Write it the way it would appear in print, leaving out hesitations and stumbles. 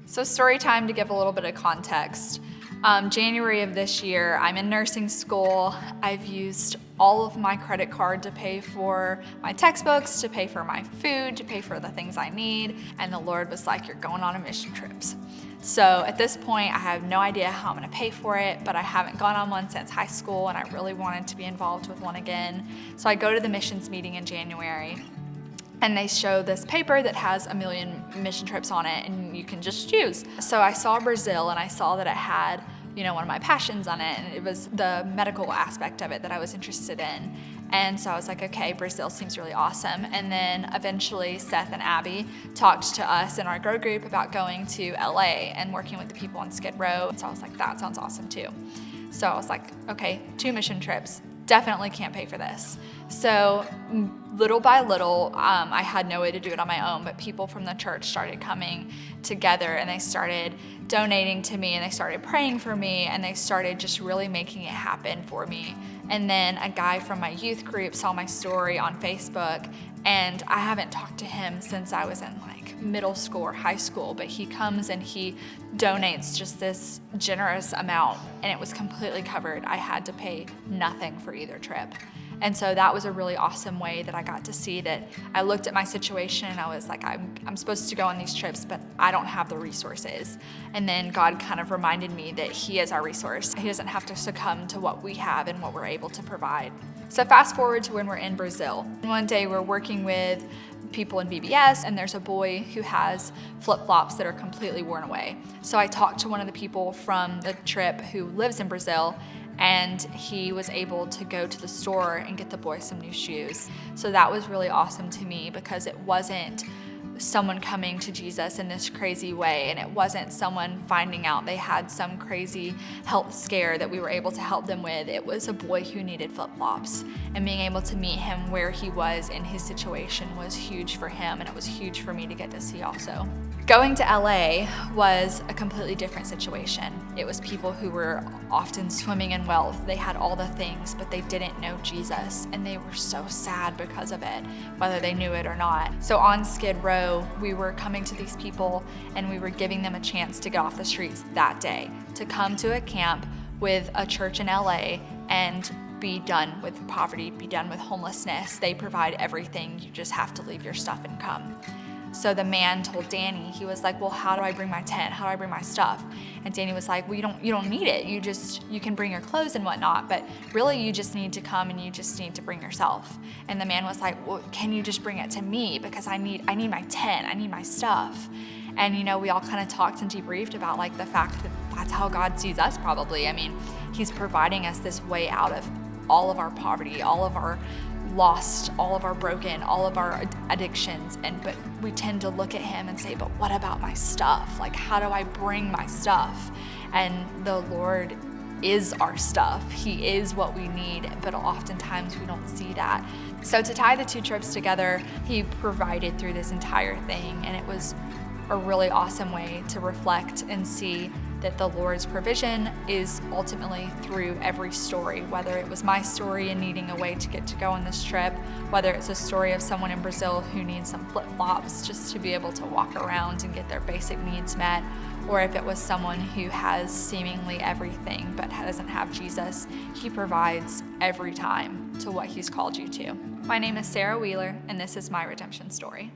So story time to give a little bit of context. January of this year, I'm in nursing school. I've used all of my credit card to pay for my textbooks, to pay for my food, to pay for the things I need. And the Lord was like, you're going on a mission trips. So at this point, I have no idea how I'm gonna pay for it, but I haven't gone on one since high school and I really wanted to be involved with one again. So I go to the missions meeting in January. And they show this paper that has 1 million mission trips on it, and you can just choose. So I saw Brazil, and I saw that it had, one of my passions on it, and it was the medical aspect of it that I was interested in. And so I was like, okay, Brazil seems really awesome. And then eventually Seth and Abby talked to us in our Grow group about going to LA and working with the people on Skid Row. So I was like, that sounds awesome too. So I was like, okay, 2 mission trips. Definitely can't pay for this. So little by little, I had no way to do it on my own, but people from the church started coming together and they started donating to me and they started praying for me and they started just really making it happen for me. And then a guy from my youth group saw my story on Facebook, and I haven't talked to him since I was in middle school or high school, but he comes and he donates just this generous amount, and it was completely covered. I had to pay nothing for either trip. And so that was a really awesome way that I got to see that I looked at my situation and I was like, I'm supposed to go on these trips, but I don't have the resources. And then God kind of reminded me that He is our resource. He doesn't have to succumb to what we have and what we're able to provide. So fast forward to when we're in Brazil. One day we're working with people in VBS, and there's a boy who has flip-flops that are completely worn away. So I talked to one of the people from the trip who lives in Brazil, and he was able to go to the store and get the boy some new shoes. So that was really awesome to me because it wasn't someone coming to Jesus in this crazy way, and it wasn't someone finding out they had some crazy health scare that we were able to help them with. It was a boy who needed flip-flops, and being able to meet him where he was in his situation was huge for him, and it was huge for me to get to see also. Going to LA was a completely different situation. It was people who were often swimming in wealth. They had all the things, but they didn't know Jesus, and they were so sad because of it, whether they knew it or not. So on Skid Row, we were coming to these people and we were giving them a chance to get off the streets that day, to come to a camp with a church in LA and be done with poverty, be done with homelessness. They provide everything. You just have to leave your stuff and come. So the man told Danny, he was like, well, how do I bring my tent? How do I bring my stuff? And Danny was like, well, you don't need it. You can bring your clothes and whatnot, but really you just need to come and you just need to bring yourself. And the man was like, well, can you just bring it to me? Because I need my tent, I need my stuff. And we all kind of talked and debriefed about the fact that that's how God sees us probably. I mean, He's providing us this way out of all of our poverty, all of our lost, all of our broken, all of our addictions, but we tend to look at Him and say, but what about my stuff? How do I bring my stuff? And the Lord is our stuff. He is what we need, but oftentimes we don't see that. So to tie the 2 trips together, He provided through this entire thing, and it was a really awesome way to reflect and see that the Lord's provision is ultimately through every story, whether it was my story and needing a way to get to go on this trip, whether it's a story of someone in Brazil who needs some flip-flops just to be able to walk around and get their basic needs met, or if it was someone who has seemingly everything but doesn't have Jesus. He provides every time to what He's called you to. My name is Sara Wheeler, and this is my redemption story.